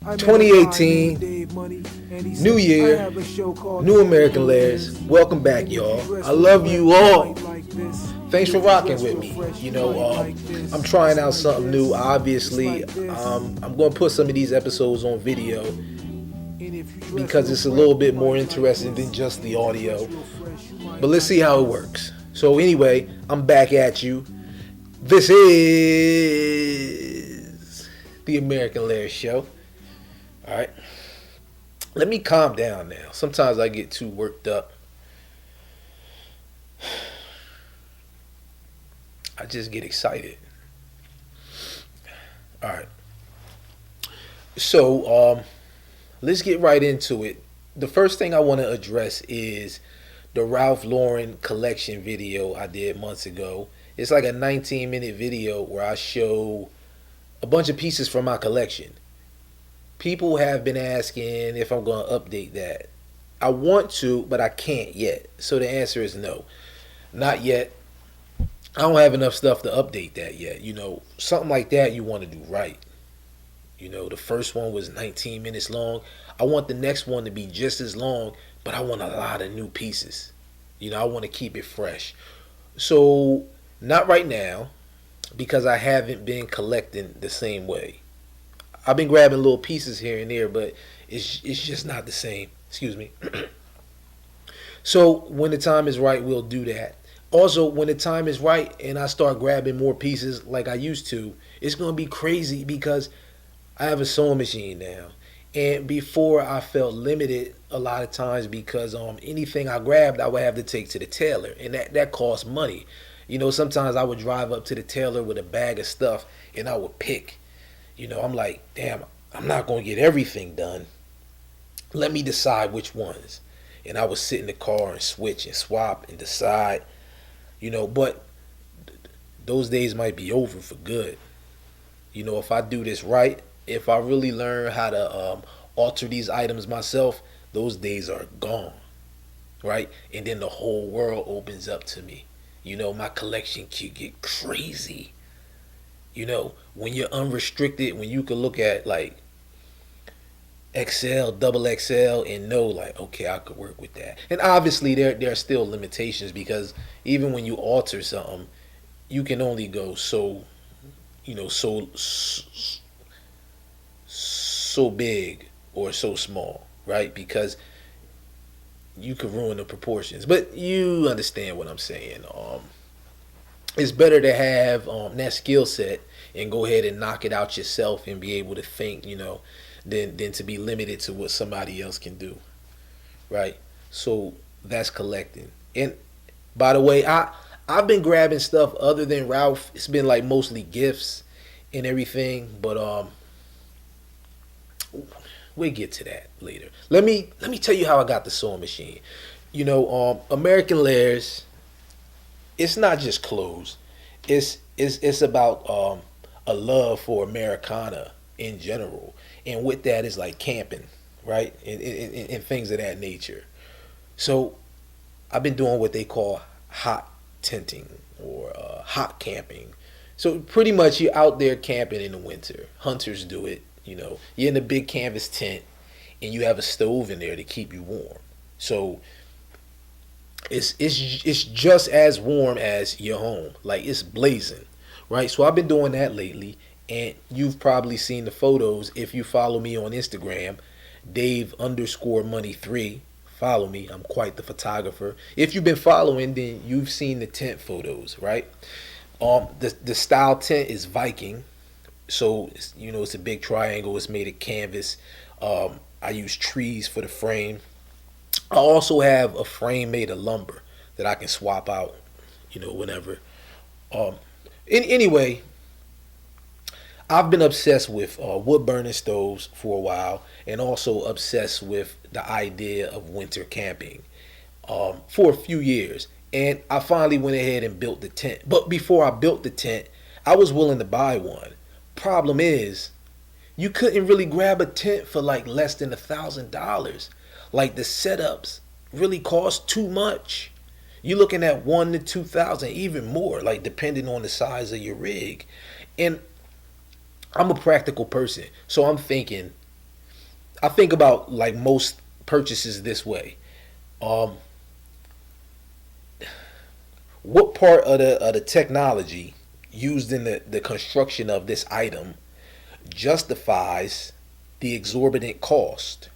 2018, new year, new American Layers. Welcome back, y'all. I love you all. Thanks for rocking with me. I'm trying out something new. Obviously, I'm going to put some of these episodes on video because it's a little bit more interesting than just the audio. But let's see how it works. So anyway, I'm back at you. This is the American Layers Show. All right. Let me calm down now. Sometimes I get too worked up. I just get excited. All right. So, let's get right into it. The first thing I want to address is the Ralph Lauren collection video I did months ago. It's like a 19-minute video where I show a bunch of pieces from my collection. People have been asking if I'm going to update that. I want to, but I can't yet. So the answer is no. Not yet. I don't have enough stuff to update that yet. Something like that you want to do right. The first one was 19 minutes long. I want the next one to be just as long, but I want a lot of new pieces. I want to keep it fresh. So, not right now, because I haven't been collecting the same way. I've been grabbing little pieces here and there, but it's just not the same. Excuse me. So, when the time is right, we'll do that. Also, when the time is right and I start grabbing more pieces like I used to, it's going to be crazy because I have a sewing machine now. And before I felt limited a lot of times because anything I grabbed I would have to take to the tailor, and that costs money. Sometimes I would drive up to the tailor with a bag of stuff and I would pick. I'm like, damn, I'm not going to get everything done. Let me decide which ones. And I would sit in the car and switch and swap and decide. But those days might be over for good. If I do this right, if I really learn how to alter these items myself, those days are gone, right? And then the whole world opens up to me. My collection can get crazy. When you're unrestricted, when you can look at like XL, double XL, and know like, okay, I could work with that. And obviously there are still limitations because even when you alter something, you can only go so big or so small, right? Because you could ruin the proportions. But you understand what I'm saying. It's better to have that skill set and go ahead and knock it out yourself and be able to think, than to be limited to what somebody else can do, right? So that's collecting. And by the way, I've been grabbing stuff other than Ralph. It's been like mostly gifts and everything, but we'll get to that later. Let me tell you how I got the sewing machine. American Layers, it's not just clothes. It's about a love for Americana in general, and with that is like camping, right, and things of that nature. So I've been doing what they call hot tenting or hot camping. So pretty much you're out there camping in the winter. Hunters do it. You're in a big canvas tent and you have a stove in there to keep you warm. So it's just as warm as your home. Like it's blazing, right? So I've been doing that lately, and you've probably seen the photos if you follow me on Instagram, Dave_money3. Follow me. I'm quite the photographer. If you've been following, then you've seen the tent photos, right? The style tent is Viking. So it's a big triangle. It's made of canvas. I use trees for the frame. I also have a frame made of lumber that I can swap out, whenever. Anyway, I've been obsessed with wood burning stoves for a while, and also obsessed with the idea of winter camping for a few years. And I finally went ahead and built the tent. But before I built the tent, I was willing to buy one. Problem is, you couldn't really grab a tent for like less than $1,000. Like the setups really cost too much. You're looking at 1,000 to 2,000, even more, like depending on the size of your rig. And I'm a practical person, so I'm thinking, I think about like most purchases this way. Um, what part of the technology used in the construction of this item justifies the exorbitant cost,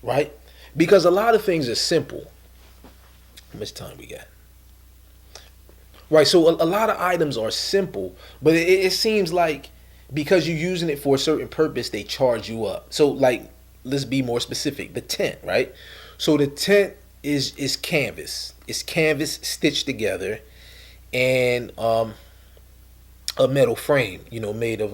right? Because a lot of things are simple. How much time we got? Right, so a lot of items are simple, but it seems like because you're using it for a certain purpose, they charge you up. So, like, let's be more specific. The tent, right? So the tent is canvas. It's canvas stitched together, and a metal frame, made of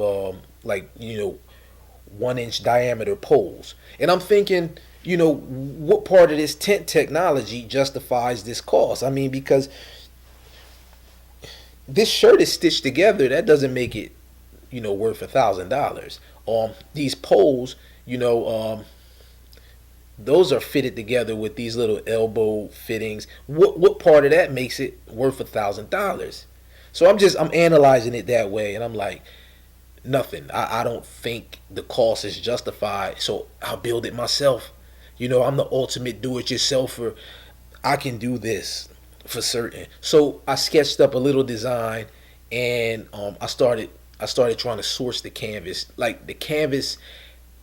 like 1 inch diameter poles. And I'm thinking, what part of this tent technology justifies this cost? I mean, because this shirt is stitched together, that doesn't make it, worth $1,000. These poles, those are fitted together with these little elbow fittings. What part of that makes it worth $1,000? So I'm analyzing it that way, and I'm like, nothing. I don't think the cost is justified, so I'll build it myself. I'm the ultimate do-it-yourselfer. I can do this for certain. So I sketched up a little design, and I started trying to source the canvas. Like the canvas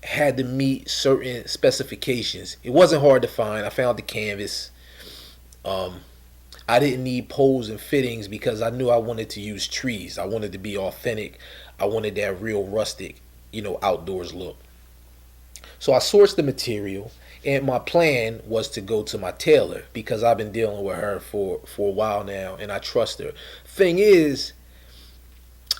had to meet certain specifications. It wasn't hard to find. I found the canvas. Um, I didn't need poles and fittings because I knew I wanted to use trees. I wanted to be authentic. I wanted that real rustic, outdoors look. So I sourced the material, and my plan was to go to my tailor because I've been dealing with her for a while now, and I trust her. Thing is,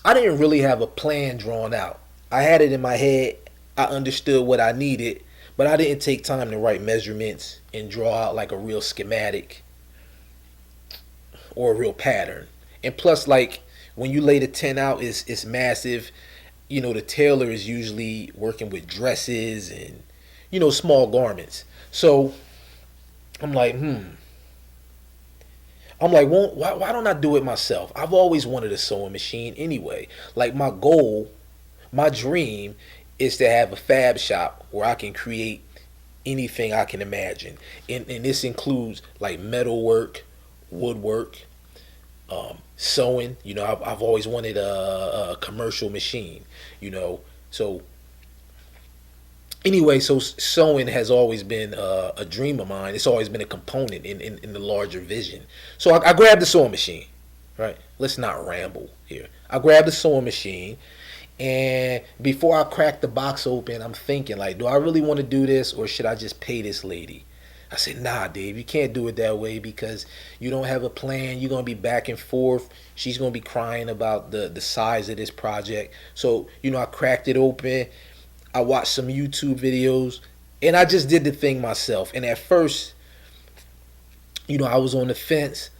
I didn't really have a plan drawn out. I had it in my head. I understood what I needed, but I didn't take time to write measurements and draw out like a real schematic or a real pattern. And plus, like when you lay the tent out, it's massive. The tailor is usually working with dresses and small garments. So I'm like, why don't I do it myself? I've always wanted a sewing machine anyway. Like my goal, my dream is to have a fab shop where I can create anything I can imagine. And this includes like metalwork, woodwork, sewing. I've always wanted a commercial machine. So anyway, so sewing has always been a dream of mine. It's always been a component in the larger vision. So I grabbed the sewing machine. Right? Let's not ramble here. I grabbed the sewing machine, and before I crack the box open, I'm thinking like, do I really want to do this, or should I just pay this lady? I said, nah, Dave, you can't do it that way because you don't have a plan. You're going to be back and forth. She's going to be crying about the size of this project. So, I cracked it open. I watched some YouTube videos, and I just did the thing myself. And at first, I was on the fence.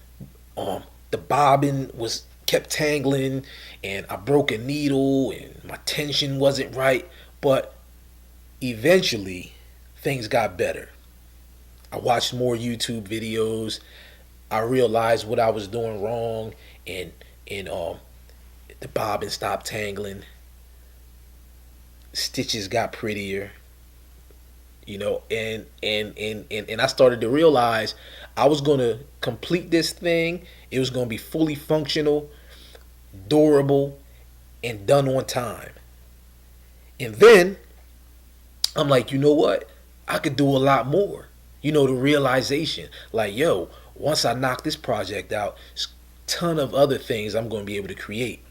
The bobbin was kept tangling, and I broke a needle, and my tension wasn't right. But eventually, things got better. I watched more YouTube videos. I realized what I was doing wrong, and the bobbin stopped tangling. Stitches got prettier, and I started to realize I was gonna complete this thing. It was gonna be fully functional, durable, and done on time. And then I'm like, you know what? I could do a lot more. The realization, like, yo, once I knock this project out, there's a ton of other things I'm going to be able to create.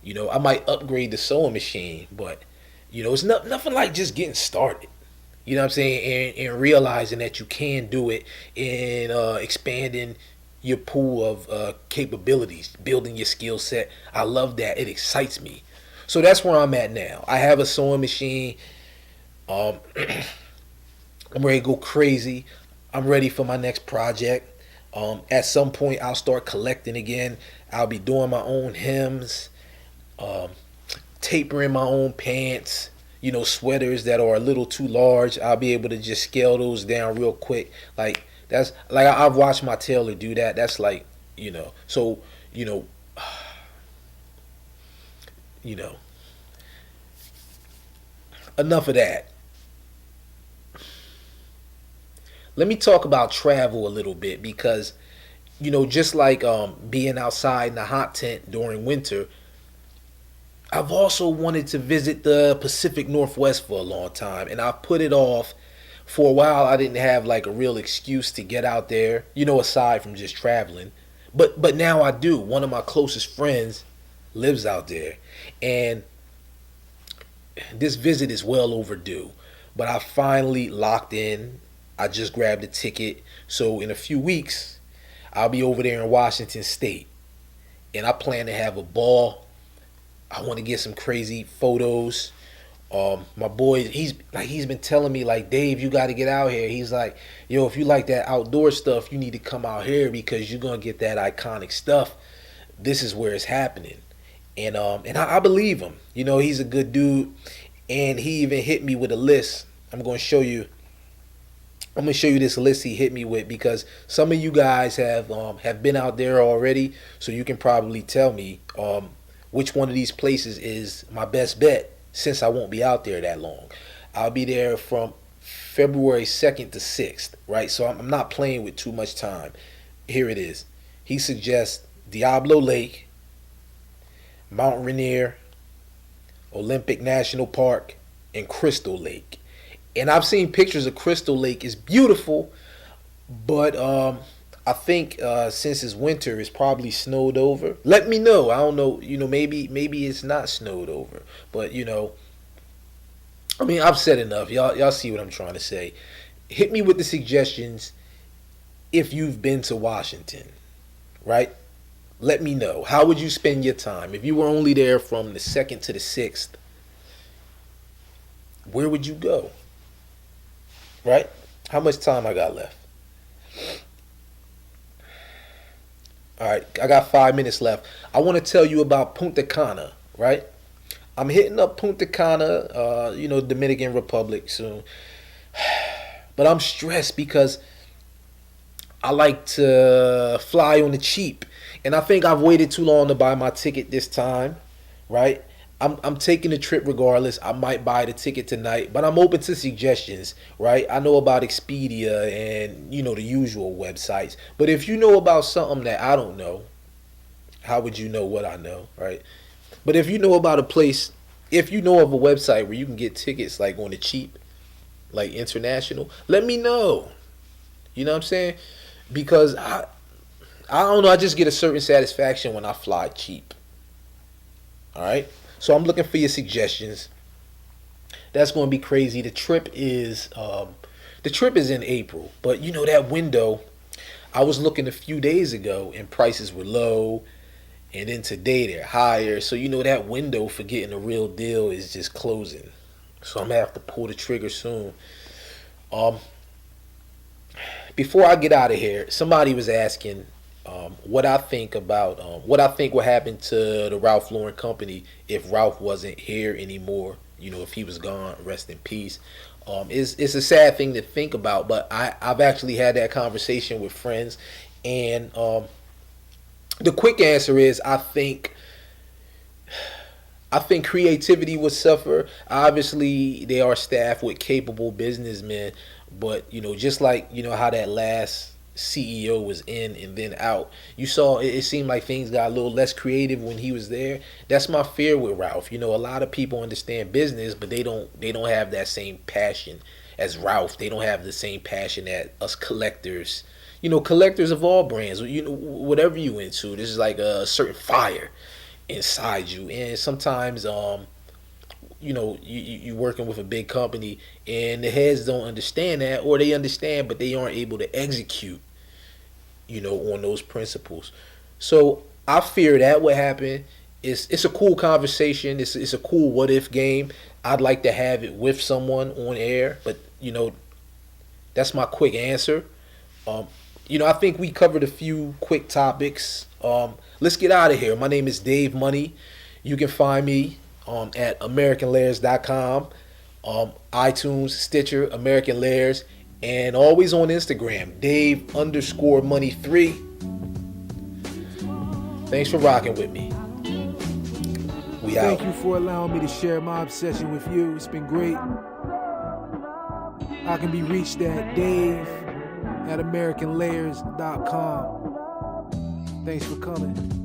I might upgrade the sewing machine, but, it's nothing like just getting started. You know what I'm saying? And realizing that you can do it, and expanding your pool of capabilities, building your skill set. I love that. It excites me. So that's where I'm at now. I have a sewing machine. Um, I'm ready to go crazy. I'm ready for my next project. At some point, I'll start collecting again. I'll be doing my own hems, um, tapering my own pants. Sweaters that are a little too large. I'll be able to just scale those down real quick. Like that's like I've watched my tailor do that. That's like So you know, you know, enough of that. let me talk about travel a little bit because just like being outside in the hot tent during winter, I've also wanted to visit the Pacific Northwest for a long time, and I put it off for a while. I didn't have like a real excuse to get out there, aside from just traveling. But now I do. One of my closest friends lives out there, and this visit is well overdue. But I finally locked in. I just grabbed a ticket, so in a few weeks I'll be over there in Washington State, and I plan to have a ball. I want to get some crazy photos. My boy, he's been telling me like, Dave, you got to get out here. He's like, yo, if you like that outdoor stuff, you need to come out here because you're gonna get that iconic stuff. This is where it's happening, and I believe him. He's a good dude, and he even hit me with a list. I'm gonna show you. I'm gonna show you this list he hit me with because some of you guys have been out there already, so you can probably tell me which one of these places is my best bet since I won't be out there that long. I'll be there from February 2nd to 6th, right? So I'm not playing with too much time. Here it is. He suggests Diablo Lake, Mount Rainier, Olympic National Park, and Crystal Lake. And I've seen pictures of Crystal Lake. It's beautiful, but I think since it's winter, it's probably snowed over. Let me know. I don't know. Maybe it's not snowed over, but I mean, I've said enough. Y'all see what I'm trying to say. Hit me with the suggestions if you've been to Washington, right? Let me know. How would you spend your time if you were only there from the 2nd to the 6th? Where would you go? Right? How much time I got left? All right, I got 5 minutes left. I want to tell you about Punta Cana, right? I'm hitting up Punta Cana, Dominican Republic soon. But I'm stressed because I like to fly on the cheap. And I think I've waited too long to buy my ticket this time, right? I'm taking the trip regardless. I might buy the ticket tonight, but I'm open to suggestions, right? I know about Expedia and, the usual websites. But if you know about something that I don't know, how would you know what I know, right? But if you know about a place, if you know of a website where you can get tickets like on the cheap, like international, let me know. You know what I'm saying? Because I don't know, I just get a certain satisfaction when I fly cheap. All right? So I'm looking for your suggestions. That's going to be crazy. The trip is in April, but that window. I was looking a few days ago and prices were low, and then today they're higher. So that window for getting a real deal is just closing. So I'm gonna have to pull the trigger soon. Before I get out of here, somebody was asking what I think about what I think would happen to the Ralph Lauren company if Ralph wasn't here anymore. If he was gone, rest in peace. It's a sad thing to think about, but I've actually had that conversation with friends, and the quick answer is I think creativity would suffer. Obviously, they are staffed with capable businessmen, but just like how that last CEO was in and then out. You saw it seemed like things got a little less creative when he was there. That's my fear with Ralph. A lot of people understand business, but they don't have that same passion as Ralph. They don't have the same passion that us collectors. Collectors of all brands. Whatever you into, there's like a certain fire inside you, and sometimes you working with a big company and the heads don't understand that, or they understand but they aren't able to execute on those principles. So I fear that would happen. It's a cool conversation. It's a cool what if game. I'd like to have it with someone on air, but that's my quick answer. I think we covered a few quick topics. Let's get out of here. My name is Dave Money. You can find me at AmericanLairs.com, iTunes, Stitcher, American Lairs, and always on Instagram, Dave_Money3. Thanks for rocking with me. We out. Thank you for allowing me to share my obsession with you. It's been great. I can be reached at Dave at AmericanLayers.com. Thanks for coming.